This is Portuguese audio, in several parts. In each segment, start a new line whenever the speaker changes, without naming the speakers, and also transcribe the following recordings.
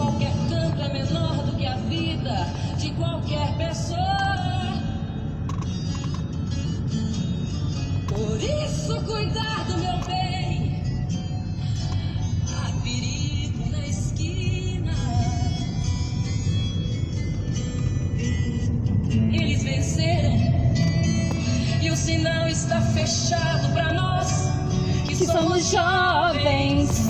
qualquer canto é menor do que a vida de qualquer pessoa. Por isso, cuidar do meu bem. Há perigo na esquina. Eles venceram e o sinal está fechado para nós que somos jovens.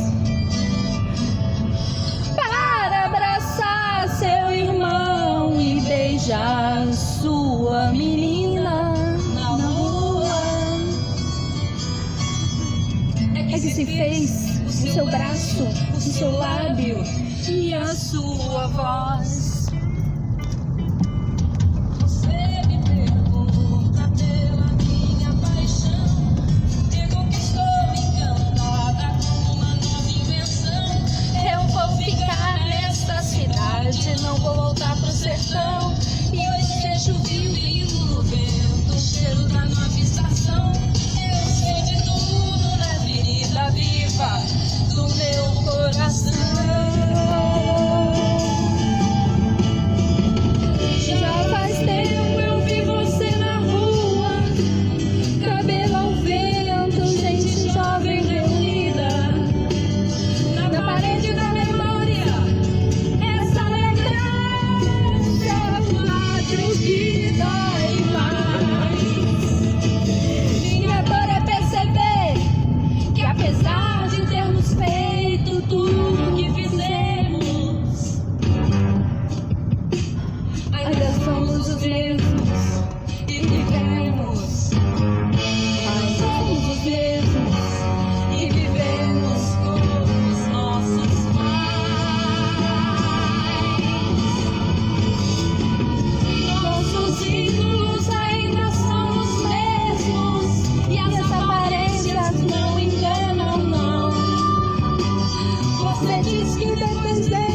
Para abraçar seu irmão e beijar sua menina na rua. É que se fez o seu braço, o seu lábio e a sua voz.
Você me pergunta pela minha paixão. Digo que estou encantada com uma nova invenção.
Eu vou ficar nesta cidade, não vou voltar pro sertão.
E hoje vejo o violino no vento, o cheiro da nova estação. Eu sei de tudo na avenida viva do meu coração.
Já faz tempo eu vi você na rua, cabelo ao vento, gente jovem reunida na parede da memória. Essa lembrança quadro que dói mais. Minha dor é perceber que apesar de termos feito tudo que fizemos, ainda somos os mesmos
E vivemos,
Ainda somos os mesmos
e vivemos como os nossos pais.
Nossos ídolos ainda são os mesmos e as aparências não enganam, não. Você diz que depois dele